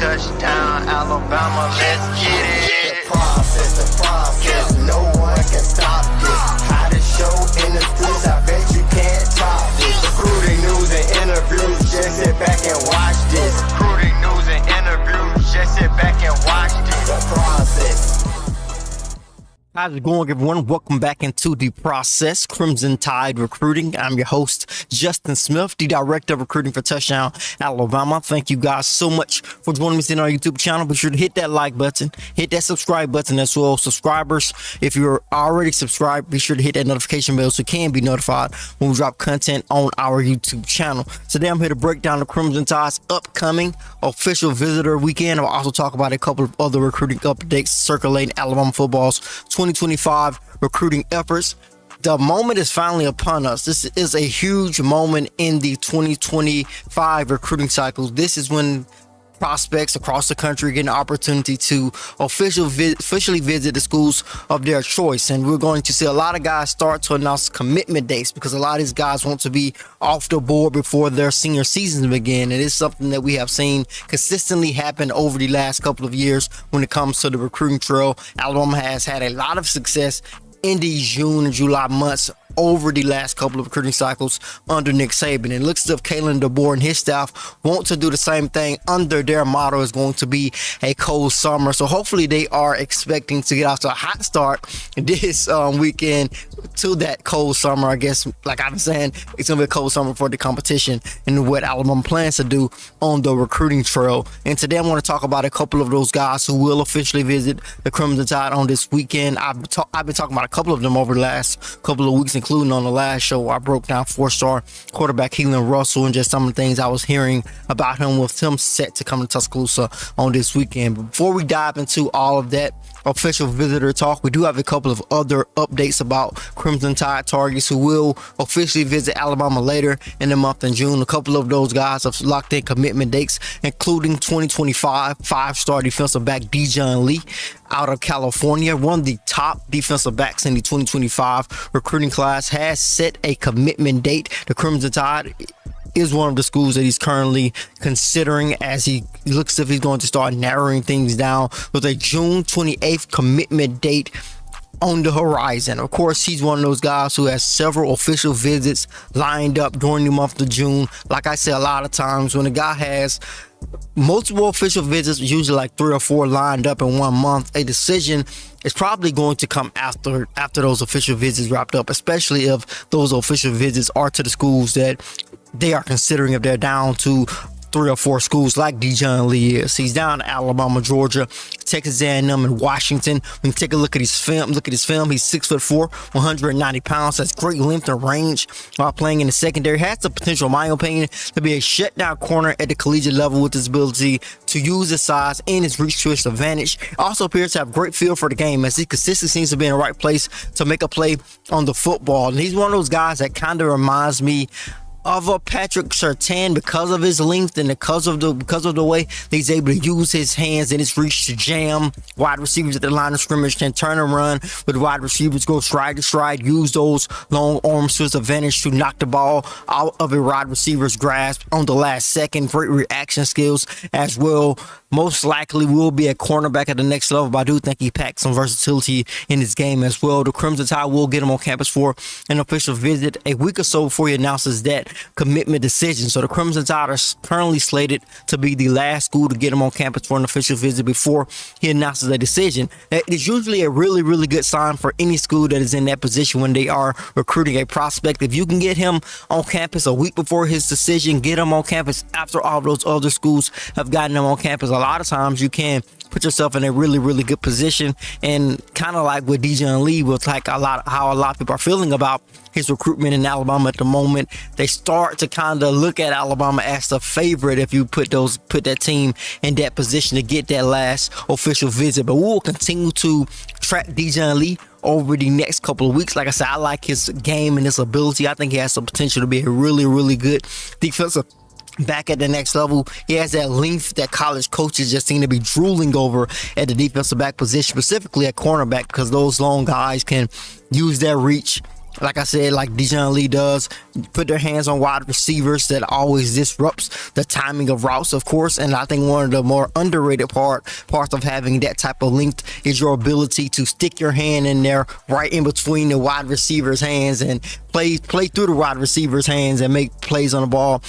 touchdown, Alabama, let's get it. The process, no one can stop this. Hottest show in the streets, I bet you can't top this. Recruiting news and interviews, just sit back and watch this. Recruiting news and interviews, just sit back and watch this. The process. How's it going, everyone? Welcome back into The Process, Crimson Tide Recruiting. I'm your host, Justin Smith, the Director of Recruiting for Touchdown, Alabama. Thank you guys so much for joining us in our YouTube channel. Be sure to hit that like button, hit that subscribe button as well. Subscribers, if you're already subscribed, be sure to hit that notification bell so you can be notified when we drop content on our YouTube channel. Today, I'm here to break down the Crimson Tide's upcoming official visitor weekend. I'll also talk about a couple of other recruiting updates circulating Alabama football's 2025 recruiting efforts. The moment is finally upon us. This is a huge moment in the 2025 recruiting cycle. This is when prospects across the country get an opportunity to officially visit the schools of their choice. And we're going to see a lot of guys start to announce commitment dates because a lot of these guys want to be off the board before their senior seasons begin. It is something that we have seen consistently happen over the last couple of years when it comes to the recruiting trail. Alabama has had a lot of success in these June and July months over the last couple of recruiting cycles under Nick Saban. It looks as if Kalen DeBoer and his staff want to do the same thing under their motto is going to be a cold summer. So hopefully they are expecting to get off to a hot start this weekend to that cold summer. I guess, like I've been saying, it's going to be a cold summer for the competition and what Alabama plans to do on the recruiting trail. And today I want to talk about a couple of those guys who will officially visit the Crimson Tide on this weekend. I've been talking about a couple of them over the last couple of weeks, including on the last show. I broke down 4-star quarterback Keelan Russell and just some of the things I was hearing about him with him set to come to Tuscaloosa on this weekend. But before we dive into all of that official visitor talk, we do have a couple of other updates about Crimson Tide targets who will officially visit Alabama later in the month in June. A couple of those guys have locked in commitment dates, including 2025 5-star defensive back Dijon Lee out of California. One of the top defensive backs in the 2025 recruiting class has set a commitment date. The Crimson Tide is one of the schools that he's currently considering as he looks as if he's going to start narrowing things down with a June 28th commitment date on the horizon. Of course, he's one of those guys who has several official visits lined up during the month of June. Like I said, a lot of times when a guy has multiple official visits, usually like 3 or 4 lined up in 1 month, a decision is probably going to come after those official visits wrapped up, especially if those official visits are to the schools that they are considering if they're down to 3 or 4 schools like Dijon Lee is. He's down to Alabama, Georgia, Texas A&M, and Washington. When you take a look at his film, he's 6'4", 190 pounds. That's great length and range while playing in the secondary. Has the potential, in my opinion, to be a shutdown corner at the collegiate level with his ability to use his size and his reach to his advantage. Also appears to have great feel for the game as he consistently seems to be in the right place to make a play on the football. And he's one of those guys that kind of reminds me of a Patrick Surtain because of his length and because of the way he's able to use his hands and his reach to jam wide receivers at the line of scrimmage, can turn and run with wide receivers, go stride to stride, use those long arms to his advantage to knock the ball out of a wide receiver's grasp on the last second. Great reaction skills as well. Most likely will be a cornerback at the next level, but I do think he packs some versatility in his game as well. The Crimson Tide will get him on campus for an official visit a week or so before he announces that commitment decision. So the Crimson Tide are currently slated to be the last school to get him on campus for an official visit before he announces a decision. It's usually a really, really good sign for any school that is in that position when they are recruiting a prospect. If you can get him on campus a week before his decision, get him on campus after all those other schools have gotten him on campus, a lot of times you can put yourself in a really, really good position. And kind of like with Dijon Lee, with like how a lot of people are feeling about his recruitment in Alabama at the moment, they start to kind of look at Alabama as the favorite if you put that team in that position to get that last official visit. But we'll continue to track Dijon Lee over the next couple of weeks. Like I said, I like his game and his ability. I think he has the potential to be a really, really good defensive back at the next level. He has that length that college coaches just seem to be drooling over at the defensive back position, specifically at cornerback, because those long guys can use their reach like I said, like Dijon Lee does, put their hands on wide receivers. That always disrupts the timing of routes, of course. And I think one of the more underrated parts of having that type of length is your ability to stick your hand in there right in between the wide receiver's hands and play through the wide receiver's hands and make plays on the ball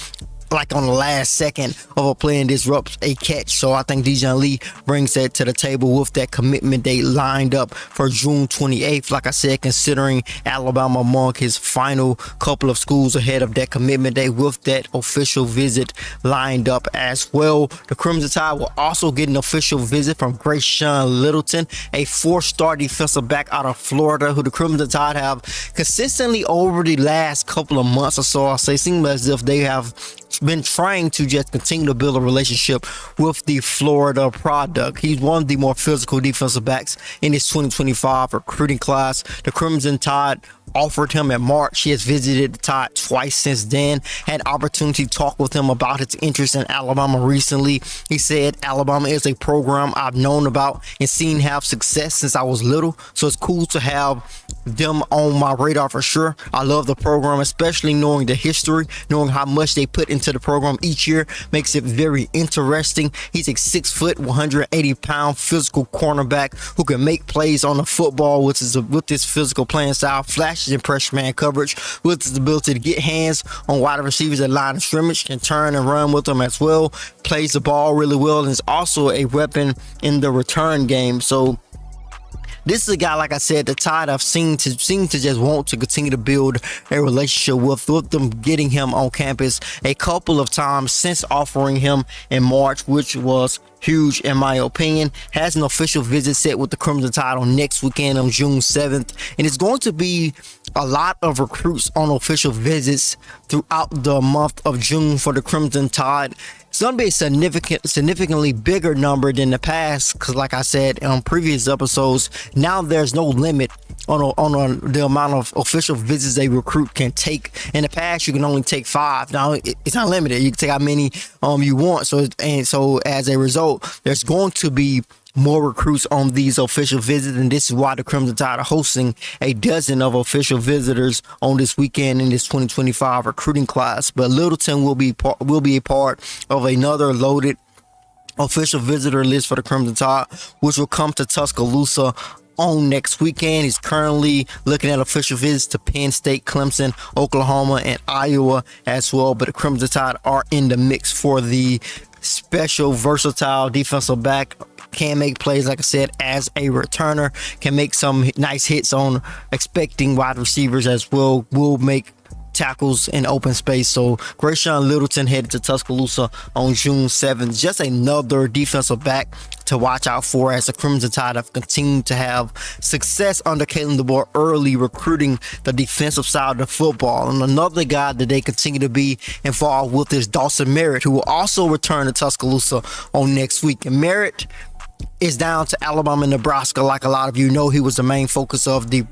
like on the last second of a play and disrupts a catch. So I think Dijon Lee brings that to the table with that commitment date lined up for June 28th. Like I said, considering Alabama among his final couple of schools ahead of that commitment date with that official visit lined up as well. The Crimson Tide will also get an official visit from Grayshawn Littleton, a 4-star defensive back out of Florida, who the Crimson Tide have consistently over the last couple of months or so, I say, seem as if they have been trying to just continue to build a relationship with the Florida product. He's one of the more physical defensive backs in his 2025 recruiting class. The Crimson Tide offered him in March. He has visited the Tide twice since then. Had opportunity to talk with him about his interest in Alabama recently. He said Alabama is a program I've known about and seen have success since I was little, so it's cool to have them on my radar for sure. I love the program, especially knowing the history, knowing how much they put into the program each year makes it very interesting. He's a 6 foot, 180 pound physical cornerback who can make plays on the football with his physical playing style, flashes in pressure man coverage, with his ability to get hands on wide receivers at line of scrimmage, can turn and run with them as well, plays the ball really well, and is also a weapon in the return game. So this is a guy, like I said, the Tide have seemed to just want to continue to build a relationship with them, getting him on campus a couple of times since offering him in March, which was huge in my opinion. Has an official visit set with the Crimson Tide on next weekend on June 7th, and it's going to be a lot of recruits on official visits throughout the month of June for the Crimson Tide. It's going to be a significantly bigger number than the past, because like I said on previous episodes, now there's no limit on the amount of official visits a recruit can take. In the past, you can only take 5. Now it's not limited. You can take how many you want. So as a result, there's going to be more recruits on these official visits, and this is why the Crimson Tide are hosting a dozen of official visitors on this weekend in this 2025 recruiting class. But Littleton will be a part of another loaded official visitor list for the Crimson Tide, which will come to Tuscaloosa on next weekend. He's currently looking at official visits to Penn State, Clemson, Oklahoma, and Iowa as well. But the Crimson Tide are in the mix for the special, versatile defensive back. Can make plays, like I said, as a returner, can make some nice hits on expecting wide receivers as well, will make tackles in open space. So Grayshawn Littleton headed to Tuscaloosa on June 7th. Just another defensive back to watch out for, as the Crimson Tide have continued to have success under Kalen DeBoer early recruiting the defensive side of the football. And another guy that they continue to be involved with is Dawson Merritt, who will also return to Tuscaloosa on next week. And Merritt is down to Alabama and Nebraska. Like a lot of you know, he was the main focus of the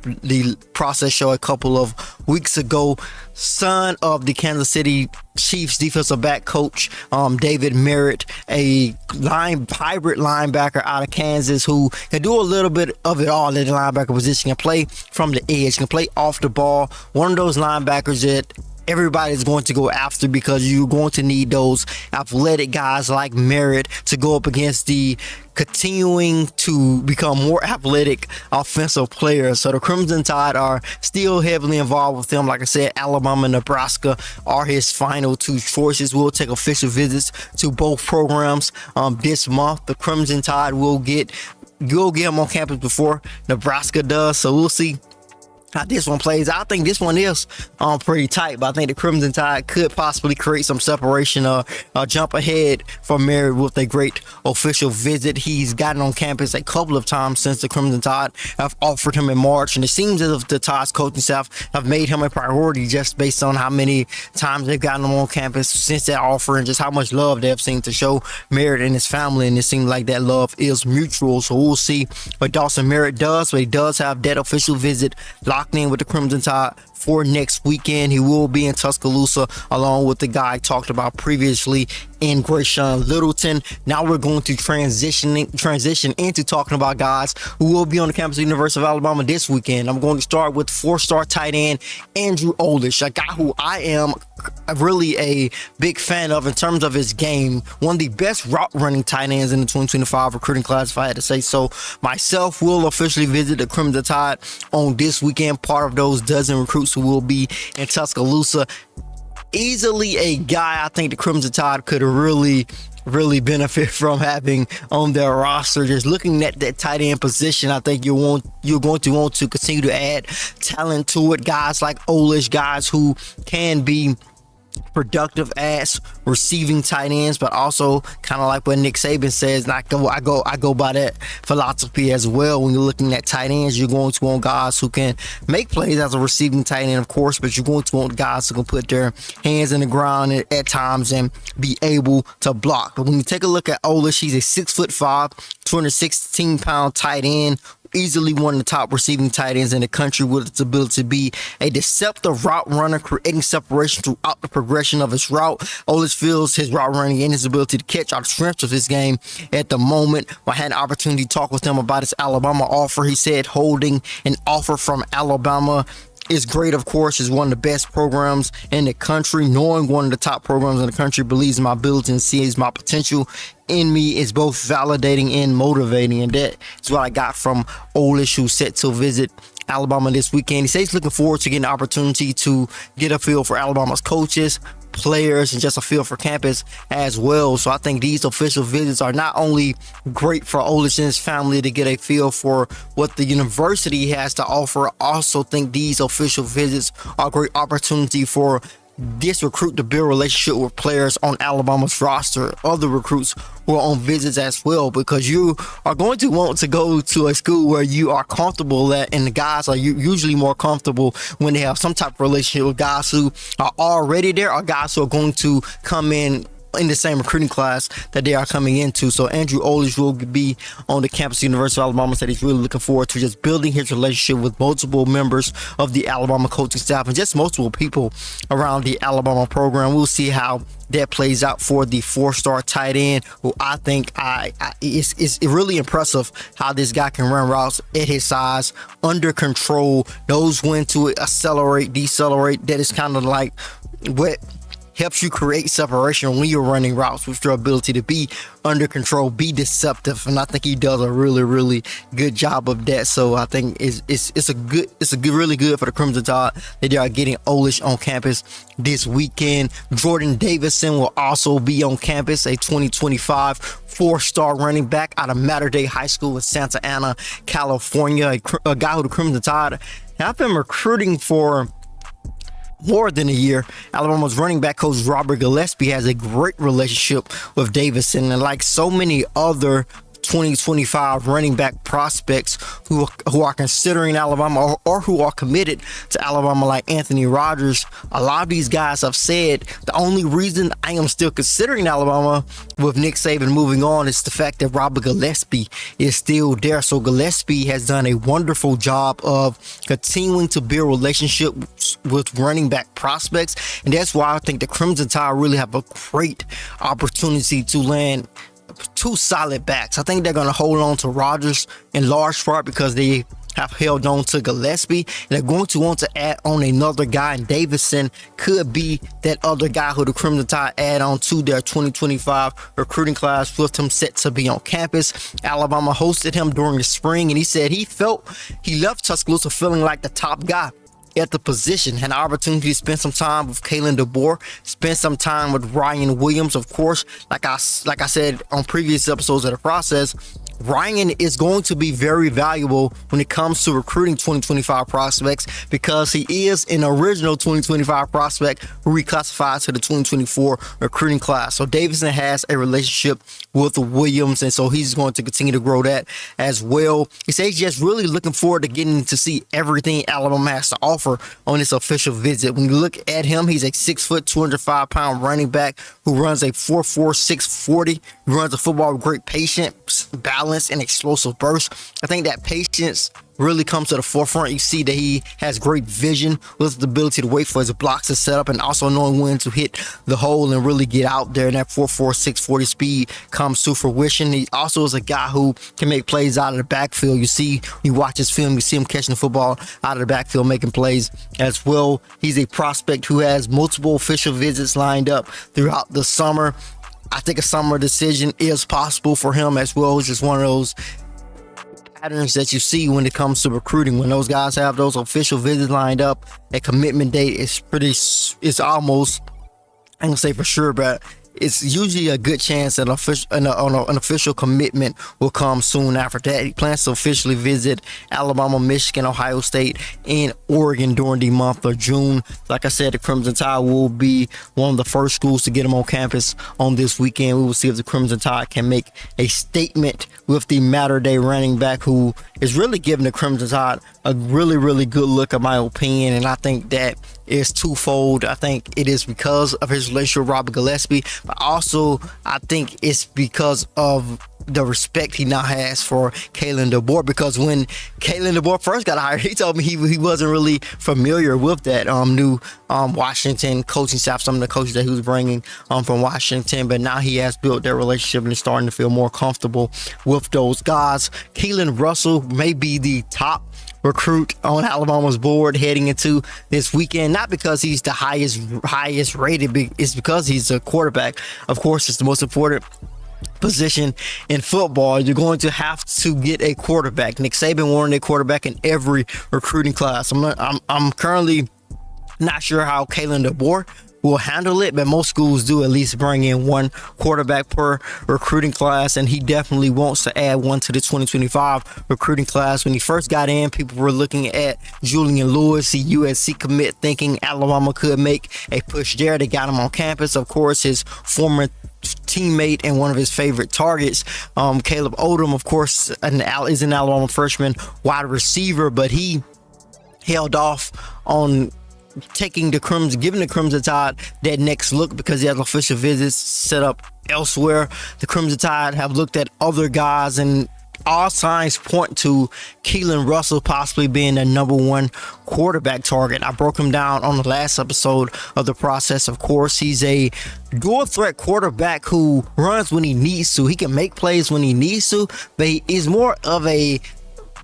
process show a couple of weeks ago. Son of the Kansas City Chiefs defensive back coach David Merritt, a hybrid linebacker out of Kansas who can do a little bit of it all in the linebacker position. Can play from the edge, can play off the ball. One of those linebackers that everybody's going to go after, because you're going to need those athletic guys like Merritt to go up against the continuing to become more athletic offensive players. So the Crimson Tide are still heavily involved with them. Like I said, Alabama and Nebraska are his final 2 choices. We'll take official visits to both programs this month. The Crimson Tide will get him on campus before Nebraska does, so we'll see how this one plays. I think this one is pretty tight, but I think the Crimson Tide could possibly create some separation or jump ahead for Merritt with a great official visit. He's gotten on campus a couple of times since the Crimson Tide have offered him in March, and it seems as if the Tide's coaching staff have made him a priority just based on how many times they've gotten him on campus since that offer and just how much love they've seemed to show Merritt and his family, and it seems like that love is mutual. So we'll see what Dawson Merritt does, but he does have that official visit locked in with the Crimson Tide for next weekend. He will be in Tuscaloosa along with the guy I talked about previously in Grayshawn Littleton. Now we're going to transition into talking about guys who will be on the campus of the University of Alabama this weekend. I'm going to start with 4-star tight end Andrew Olish, a guy who I am really a big fan of in terms of his game. One of the best route running tight ends in the 2025 recruiting class, if I had to say so myself. Will officially visit the Crimson Tide on this weekend, part of those dozen recruits who will be in Tuscaloosa. Easily a guy I think the Crimson Tide could really benefit from having on their roster. Just looking at that tight end position, I think you're going to want to continue to add talent to it. Guys like Olish, guys who can be productive as receiving tight ends, but also kind of like what Nick Saban says, and I go by that philosophy as well. When you're looking at tight ends, you're going to want guys who can make plays as a receiving tight end, of course, but you're going to want guys who can put their hands in the ground at times and be able to block. But when you take a look at Olish, he's a 6'5", 216-pound tight end, easily one of the top receiving tight ends in the country, with its ability to be a deceptive route runner, creating separation throughout the progression of his route. Olish feels his route running and his ability to catch are the strengths of his game at the moment. I had an opportunity to talk with him about his Alabama offer. He said holding an offer from Alabama is great, of course. Is one of the best programs in the country. Knowing one of the top programs in the country believes in my ability and sees my potential in me is both validating and motivating, and that is what I got from Olish, who's set to visit Alabama this weekend. He says he's looking forward to getting the opportunity to get a feel for Alabama's coaches, players, and just a feel for campus as well. So I think these official visits are not only great for Olish and his family to get a feel for what the university has to offer, I also think these official visits are a great opportunity for this recruit to build a relationship with players on Alabama's roster, other recruits who are on visits as well, because you are going to want to go to a school where you are comfortable at, and the guys are usually more comfortable when they have some type of relationship with guys who are already there, or guys who are going to come in the same recruiting class that they are coming into. So Andrew Olish will be on the campus of the University of Alabama. Said he's really looking forward to just building his relationship with multiple members of the Alabama coaching staff and just multiple people around the Alabama program. We'll see how that plays out for the 4-star tight end, who I think is really impressive how this guy can run routes at his size, under control, knows when to accelerate, decelerate. That is kind of like what helps you create separation when you're running routes, with your ability to be under control, be deceptive, and I think he does a really good job of that. So I think it's really good for the Crimson Tide that they are getting Olish on campus this weekend. Jordan Davison will also be on campus, a 2025 4-star running back out of Mater Dei High School in Santa Ana, California, a guy who the Crimson Tide have been recruiting for more than a year. Alabama's running back coach Robert Gillespie has a great relationship with Davison, and like so many other 2025 running back prospects who are considering Alabama or who are committed to Alabama, like Anthony Rogers, a lot of these guys have said the only reason I am still considering Alabama with Nick Saban moving on is the fact that Robert Gillespie is still there. So Gillespie has done a wonderful job of continuing to build relationships with running back prospects, and that's why I think the Crimson Tide really have a great opportunity to land two solid backs. I think they're going to hold on to Rogers in large part because they have held on to Gillespie, and they're going to want to add on another guy, and Davison could be that other guy who the Crimson Tide add on to their 2025 recruiting class, with him set to be on campus. Alabama hosted him during the spring, and he said he felt he left Tuscaloosa feeling like the top guy at the position. Had an opportunity to spend some time with Kalen DeBoer, spend some time with Ryan Williams, of course. Like I said on previous episodes of the process, Ryan is going to be very valuable when it comes to recruiting 2025 prospects, because he is an original 2025 prospect who reclassified to the 2024 recruiting class. So Davison has a relationship with Williams, and so he's going to continue to grow that as well. He says he's just really looking forward to getting to see everything Alabama has to offer on this official visit. When you look at him, he's a 6', 205-pound running back who runs a 4.46 40. He runs a football with great patience, balance, balance and explosive burst. I think that patience really comes to the forefront. You see that he has great vision with the ability to wait for his blocks to set up and also knowing when to hit the hole and really get out there. And that 4.46 40 speed comes to fruition. He also is a guy who can make plays out of the backfield. You watch his film, you see him catching the football out of the backfield, making plays as well. He's a prospect who has multiple official visits lined up throughout the summer. I think a summer decision is possible for him as well. It's just one of those patterns that you see when it comes to recruiting. When those guys have those official visits lined up, a commitment date is almost, I can say for sure, but it's usually a good chance that an official commitment will come soon after that. He plans to officially visit Alabama, Michigan, Ohio State, and Oregon during the month of June. Like I said, the Crimson Tide will be one of the first schools to get him on campus on this weekend. We will see if the Crimson Tide can make a statement with the matter-day running back, who is really giving the Crimson Tide a really, really good look, in my opinion. And I think that is twofold. I think it is because of his relationship with Robert Gillespie, but also I think it's because of the respect he now has for Kalen DeBoer. Because when Kalen DeBoer first got hired, he told me he wasn't really familiar with that new Washington coaching staff, some of the coaches that he was bringing from Washington, but now he has built that relationship and is starting to feel more comfortable with those guys. Keelan Russell may be the top recruit on Alabama's board heading into this weekend, not because he's the highest rated, it's because he's a quarterback. Of course, it's the most important position in football. You're going to have to get a quarterback. Nick Saban wanted a quarterback in every recruiting class. I'm currently not sure how Kalen DeBoer will handle it, but most schools do at least bring in one quarterback per recruiting class, and he definitely wants to add one to the 2025 recruiting class. When he first got in, people were looking at Julian Lewis, the USC commit, thinking Alabama could make a push there. They got him on campus. Of course, his former teammate and one of his favorite targets, Caleb Odom, of course, is an Alabama freshman wide receiver, but he held off on giving the Crimson Tide that next look because he has official visits set up elsewhere. The Crimson Tide have looked at other guys, and all signs point to Keelan Russell possibly being the number one quarterback target. I broke him down on the last episode of the process. Of course, he's a dual threat quarterback who runs when he needs to. He can make plays when he needs to, but he is more of a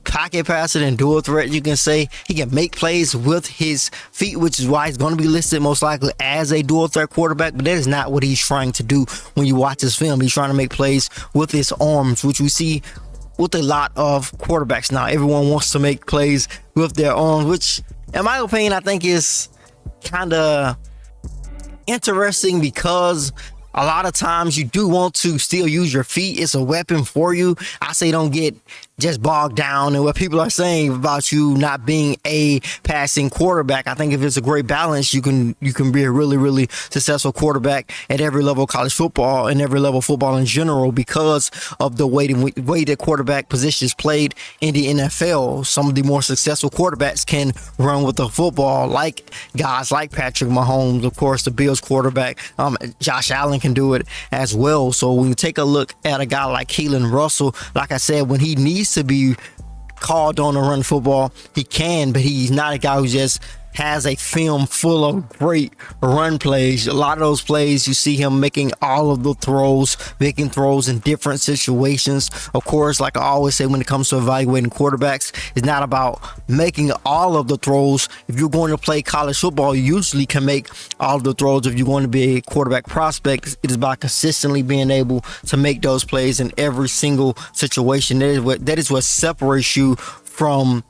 pocket passer than dual threat, you can say. He can make plays with his feet, which is why he's going to be listed most likely as a dual threat quarterback, but that is not what he's trying to do when you watch his film. He's trying to make plays with his arms, which we see with a lot of quarterbacks now. Everyone wants to make plays with their arms, which in my opinion I think is kind of interesting, because a lot of times you do want to still use your feet. It's a weapon for you. I say don't get just bogged down in what people are saying about you not being a passing quarterback. I think if it's a great balance, you can be a really, really successful quarterback at every level of college football and every level of football in general, because of the way that quarterback position is played in the NFL. Some of the more successful quarterbacks can run with the football, like guys like Patrick Mahomes, of course, the Bills quarterback. Josh Allen can do it as well. So when you take a look at a guy like Keelan Russell, like I said, when he needs to be called on to run football, he can, but he's not a guy who just has a film full of great run plays. A lot of those plays, you see him making all of the throws, making throws in different situations. Of course, like I always say, when it comes to evaluating quarterbacks, it's not about making all of the throws. If you're going to play college football, you usually can make all of the throws. If you're going to be a quarterback prospect, it is about consistently being able to make those plays in every single situation. That is what separates you from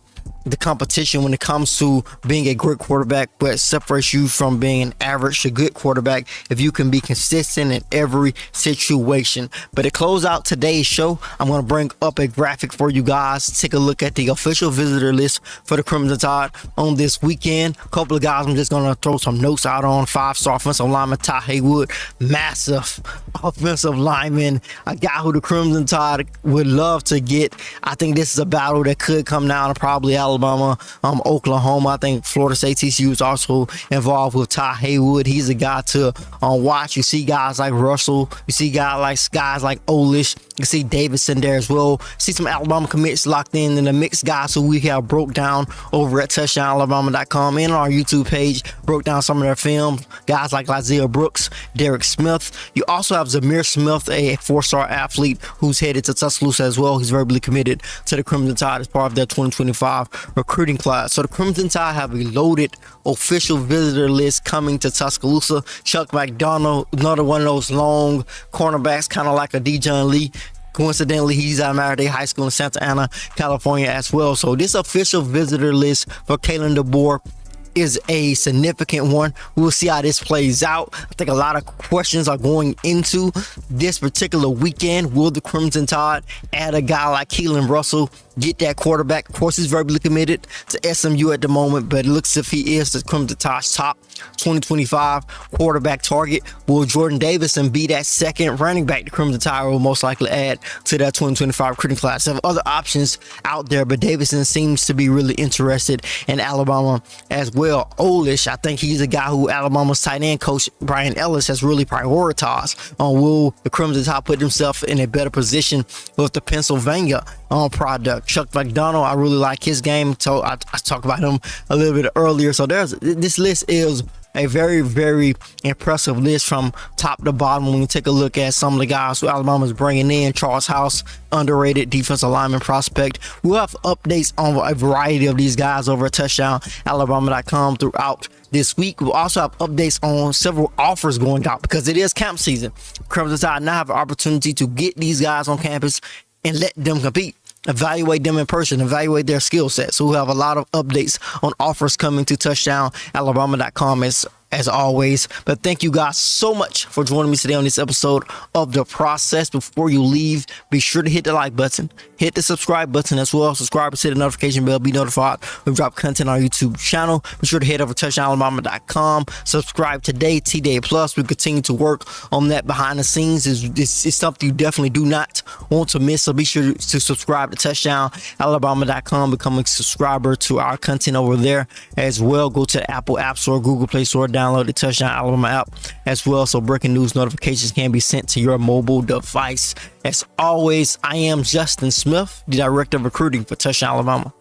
the competition when it comes to being a great quarterback, but separates you from being an average to good quarterback if you can be consistent in every situation. But to close out today's show, I'm going to bring up a graphic for you guys. Take a look at the official visitor list for the Crimson Tide on this weekend. A couple of guys I'm just going to throw some notes out on. 5-star offensive lineman Ty Haywood, massive offensive lineman, a guy who the Crimson Tide would love to get. I think this is a battle that could come down to probably Alabama Alabama, Oklahoma. I think Florida State, TCU is also involved with Ty Haywood. He's a guy to watch. You see guys like Russell. You see guys like Olish. You see Davidson there as well. See some Alabama commits locked in the mix, guys who we have broke down over at touchdownalabama.com and on our YouTube page. Broke down some of their film. Guys like Isaiah Brooks, Derek Smith. You also have Zamir Smith, a 4-star athlete who's headed to Tuscaloosa as well. He's verbally committed to the Crimson Tide as part of their 2025 recruiting class. So the Crimson Tide have a loaded official visitor list coming to Tuscaloosa. Chuck McDonald, another one of those long cornerbacks, kind of like a Dijon Lee. Coincidentally, he's at Mater High School in Santa Ana, California as well. So this official visitor list for Kalen DeBoer is a significant one. We'll see how this plays out. I think a lot of questions are going into this particular weekend. Will the Crimson Tide add a guy like Keelan Russell, get that quarterback? Of course, he's verbally committed to SMU at the moment, but it looks as if he is the Crimson Tide's top 2025 quarterback target. Will Jordan Davison be that second running back the Crimson Tide will most likely add to that 2025 recruiting class? There are other options out there, but Davison seems to be really interested in Alabama as well. Olish, I think he's a guy who Alabama's tight end coach Brian Ellis has really prioritized. Will the Crimson Tide put themselves in a better position with the Pennsylvania product? Chuck McDonald, I really like his game. So I talked about him a little bit earlier. So this list is a very, very impressive list from top to bottom. When you take a look at some of the guys who Alabama's bringing in, Charles House, underrated defensive lineman prospect. We'll have updates on a variety of these guys over at touchdownalabama.com throughout this week. We'll also have updates on several offers going out because it is camp season. Crimson Tide now have an opportunity to get these guys on campus and let them compete. Evaluate them in person, evaluate their skill set. So we'll have a lot of updates on offers coming to touchdownalabama.com as always. But thank you guys so much for joining me today on this episode of The Process. Before you leave, be sure to hit the like button, hit the subscribe button as well. Subscribe and hit the notification bell, be notified when we drop content on our YouTube channel. Be sure to head over to touchdownalabama.com. Subscribe today, T-Day Plus. We continue to work on that behind the scenes. It's something you definitely do not want to miss. So be sure to subscribe to touchdownalabama.com. Become a subscriber to our content over there as well. Go to the Apple App Store, Google Play Store, download the Touchdown Alabama app as well, so breaking news notifications can be sent to your mobile device. As always, I am Justin Smith, the Director of Recruiting for Touchdown Alabama.